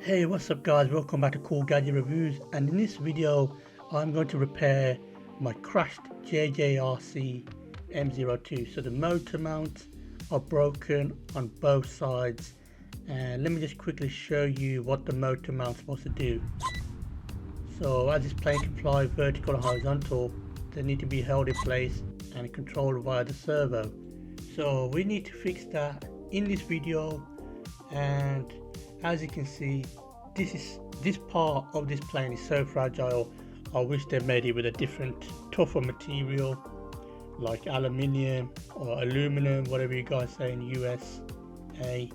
Hey, what's up guys, welcome back to Cool Gadget Reviews, and in this video I'm going to repair my crashed JJRC M02. So the motor mounts are broken on both sides, and let me just quickly show you what the motor mount's supposed to do. So as this plane can fly vertical and horizontal, they need to be held in place and controlled via the servo. So we need to fix that in this video, and as you can see, this part of this plane is so fragile. I wish they made it with a different, tougher material like aluminium or aluminum, whatever you guys say in USA.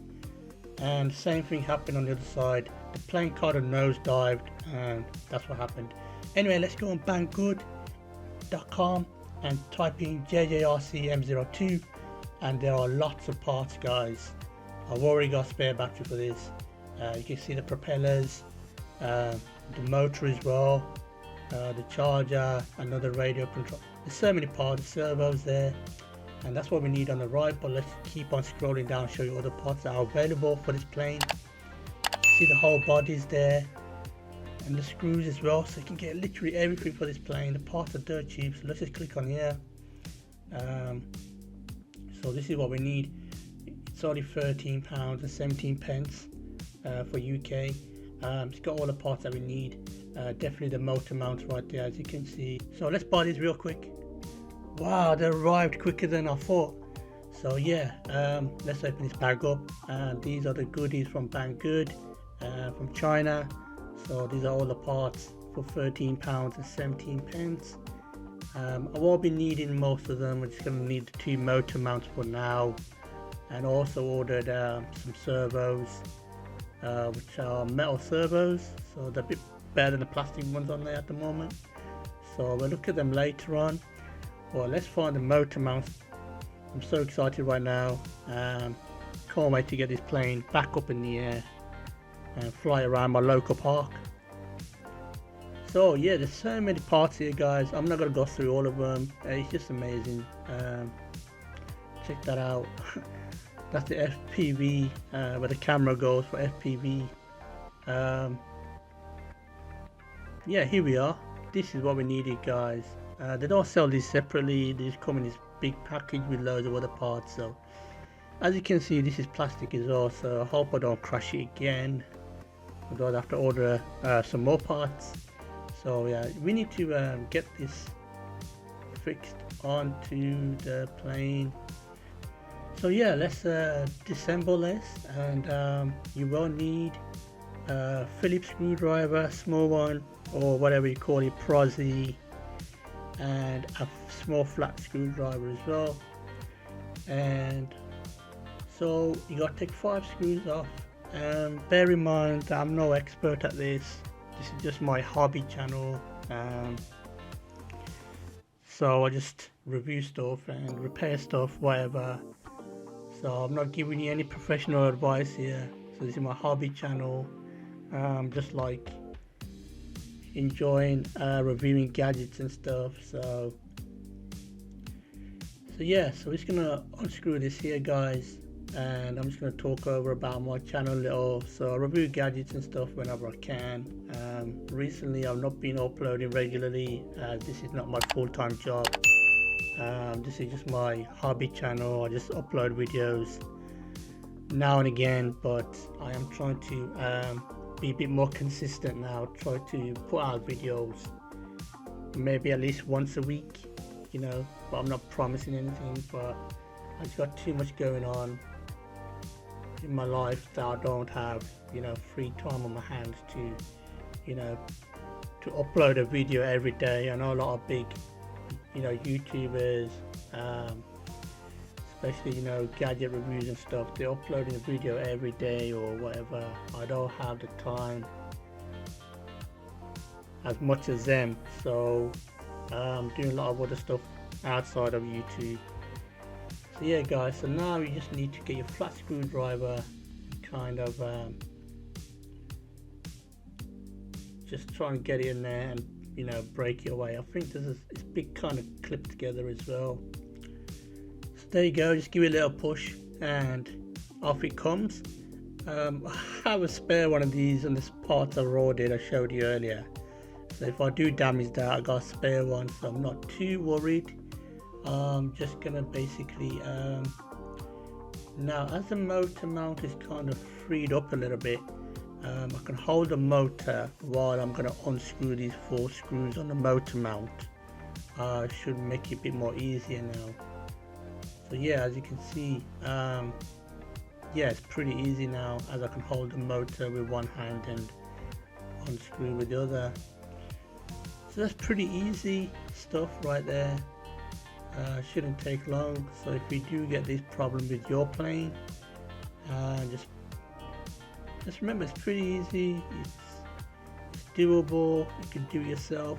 And same thing happened on the other side. The plane kind of nosedived, and that's what happened. Anyway, let's go on Banggood.com and type in JJRC M02, and there are lots of parts, guys. I've already got a spare battery for this. You can see the propellers, the motor as well, the charger, another radio control. There's so many parts, servos there, and that's what we need on the right. But let's keep on scrolling down, show you other parts that are available for this plane. See the whole body's there, and the screws as well, so you can get literally everything for this plane. The parts are dirt cheap, so let's just click on here. So this is what we need. It's only £13 and 17 pence. For UK. It's got all the parts that we need. Definitely the motor mounts right there, as you can see. So let's buy these real quick. Wow, they arrived quicker than I thought. So yeah, let's open this bag up, and these are the goodies from Banggood, from China. So these are all the parts for £13 and 17 pence. I won't be needing most of them. We're just going to need the 2 motor mounts for now, and also ordered some servos, which are metal servos, so they're a bit better than the plastic ones on there at the moment. So we'll look at them later on. Well, let's find the motor mounts. I'm so excited right now. Can't wait to get this plane back up in the air and fly around my local park. So yeah, there's so many parts here, guys. I'm not going to go through all of them. It's just amazing. Check that out. That's the FPV, where the camera goes for FPV. Yeah, here we are. This is what we needed, guys. They don't sell these separately. They just come in this big package with loads of other parts. So as you can see, this is plastic as well, so I hope I don't crash it again. I don't have to order some more parts. So yeah, we need to get this fixed onto the plane. So yeah, let's disassemble this, and you will need a Phillips screwdriver, small one, or whatever you call it, prosy, and a small flat screwdriver as well. And so you got to take 5 screws off. Bear in mind that I'm no expert at this. This is just my hobby channel. So I just review stuff and repair stuff, whatever. So I'm not giving you any professional advice here. So this is my hobby channel. Just like enjoying reviewing gadgets and stuff. So yeah, so we're just gonna unscrew this here, guys, and I'm just gonna talk over about my channel a little. So I review gadgets and stuff whenever I can. Recently I've not been uploading regularly, as this is not my full-time job. This is just my hobby channel. I just upload videos now and again, but I am trying to be a bit more consistent now. Try to put out videos maybe at least once a week, you know, but I'm not promising anything. But I just got too much going on in my life that I don't have, you know, free time on my hands to, you know, to upload a video every day. I know a lot of big, you know, YouTubers, especially, you know, gadget reviews and stuff, they're uploading a video every day or whatever. I don't have the time as much as them, so I'm doing a lot of other stuff outside of YouTube. So yeah, guys, so now you just need to get your flat screwdriver, kind of just try and get it in there and, you know, break it away. I think this is, it's big kind of clipped together as well. So there you go, just give it a little push and off it comes. I have a spare one of these on this parts I ordered I showed you earlier. So if I do damage that, I got a spare one, so I'm not too worried. Just gonna basically now as the motor mount is kind of freed up a little bit, I can hold the motor while I'm gonna unscrew these 4 screws on the motor mount. Should make it a bit more easier now. So yeah, as you can see, yeah, it's pretty easy now, as I can hold the motor with one hand and unscrew with the other. So that's pretty easy stuff right there. Shouldn't take long. So if you do get this problem with your plane, just remember, it's pretty easy, it's doable, you can do it yourself,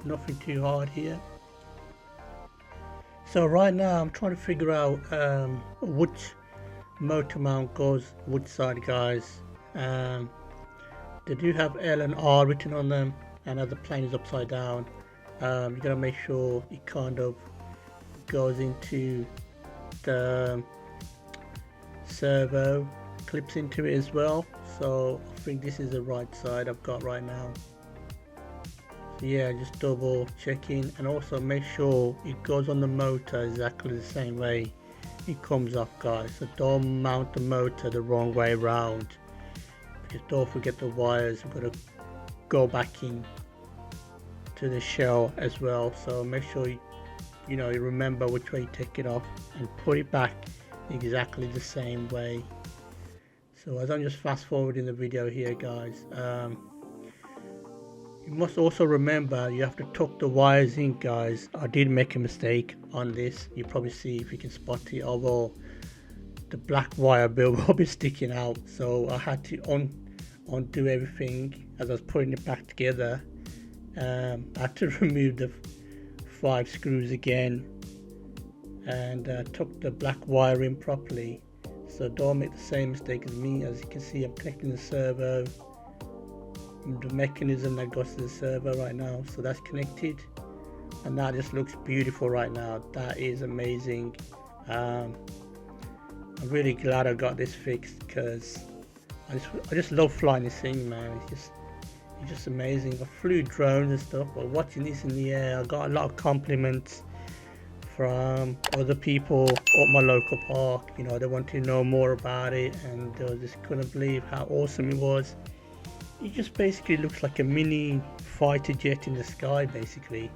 nothing too hard here. So right now I'm trying to figure out which motor mount goes which side, guys. They do have L and R written on them, and as the plane is upside down, you gotta make sure it kind of goes into the servo, clips into it as well. So I think this is the right side I've got right now. So yeah, just double checking, and also make sure it goes on the motor exactly the same way it comes off, guys. So don't mount the motor the wrong way around, because don't forget the wires have got to go back in to the shell as well. So make sure you remember which way you take it off and put it back exactly the same way. So as I'm just fast forwarding the video here, guys, you must also remember you have to tuck the wires in, guys. I did make a mistake on this. You probably see if you can spot it, although the black wire bill will be sticking out. So I had to undo everything as I was putting it back together. I had to remove the 5 screws again and tuck the black wire in properly. So don't make the same mistake as me. As you can see, I'm connecting the servo, the mechanism that goes to the servo right now, so that's connected, and that just looks beautiful right now. That is amazing. I'm really glad I got this fixed, because I just love flying this thing, man. It's just amazing. I flew drones and stuff, but watching this in the air, I got a lot of compliments from other people at my local park. You know, they wanted to know more about it, and they just couldn't believe how awesome it was. It just basically looks like a mini fighter jet in the sky, basically.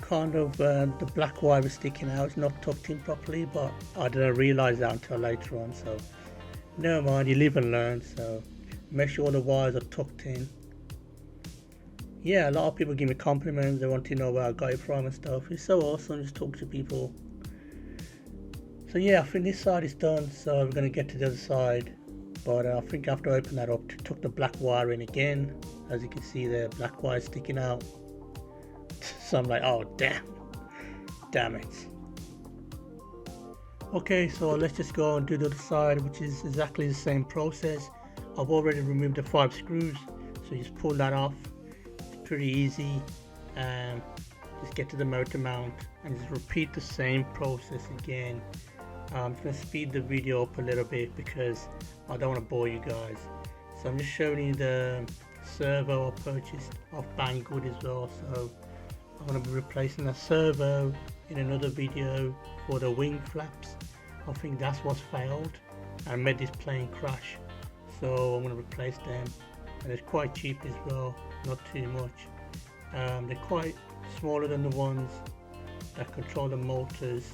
Kind of the black wire is sticking out, it's not tucked in properly, but I didn't realize that until later on. So never mind, you live and learn. So make sure all the wires are tucked in. Yeah, a lot of people give me compliments, they want to know where I got it from and stuff. It's so awesome, just talk to people. So yeah, I think this side is done, so we're going to get to the other side, but I think I have to open that up to tuck the black wire in again. As you can see, the black wire is sticking out. So I'm like, oh damn it. Okay, so let's just go and do the other side, which is exactly the same process. I've already removed the 5 screws, so you just pull that off. It's pretty easy. Just get to the motor mount and just repeat the same process again. I'm just going to speed the video up a little bit because I don't want to bore you guys. So I'm just showing you the servo I purchased off Banggood as well. So I'm going to be replacing the servo in another video for the wing flaps. I think that's what's failed and made this plane crash. So I'm going to replace them, and it's quite cheap as well, not too much. They're quite smaller than the ones that control the motors.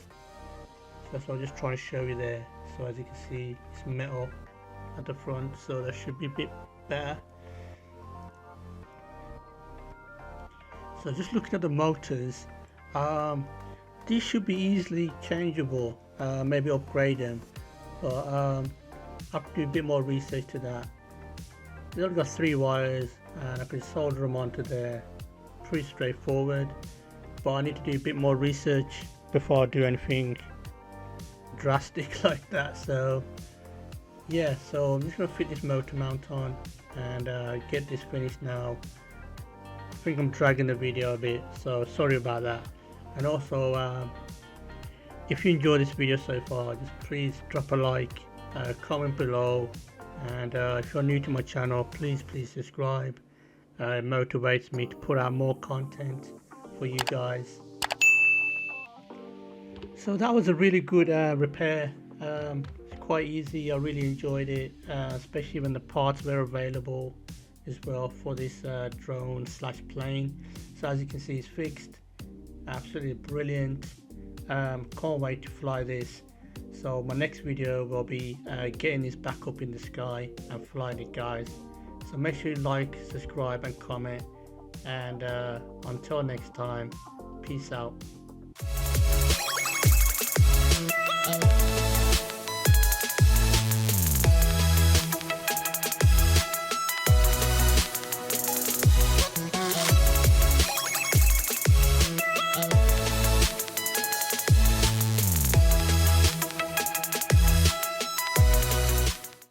So that's what I'm just trying to show you there. So as you can see, it's metal at the front, so that should be a bit better. So just looking at the motors, these should be easily changeable, maybe upgrade them, but I have to do a bit more research to that. They've only got 3 wires and I can solder them onto there. Pretty straightforward, but I need to do a bit more research before I do anything drastic like that. So yeah, so I'm just going to fit this motor mount on and get this finished now. I think I'm dragging the video a bit, so sorry about that. And also, if you enjoyed this video so far, just please drop a like, comment below, and if you're new to my channel, please subscribe. It motivates me to put out more content for you guys. So that was a really good repair. It's quite easy. I really enjoyed it, especially when the parts were available as well for this drone / plane. So as you can see, it's fixed. Absolutely brilliant. Can't wait to fly this. So my next video will be getting this back up in the sky and flying it, guys. So make sure you like, subscribe and comment, and until next time, peace out.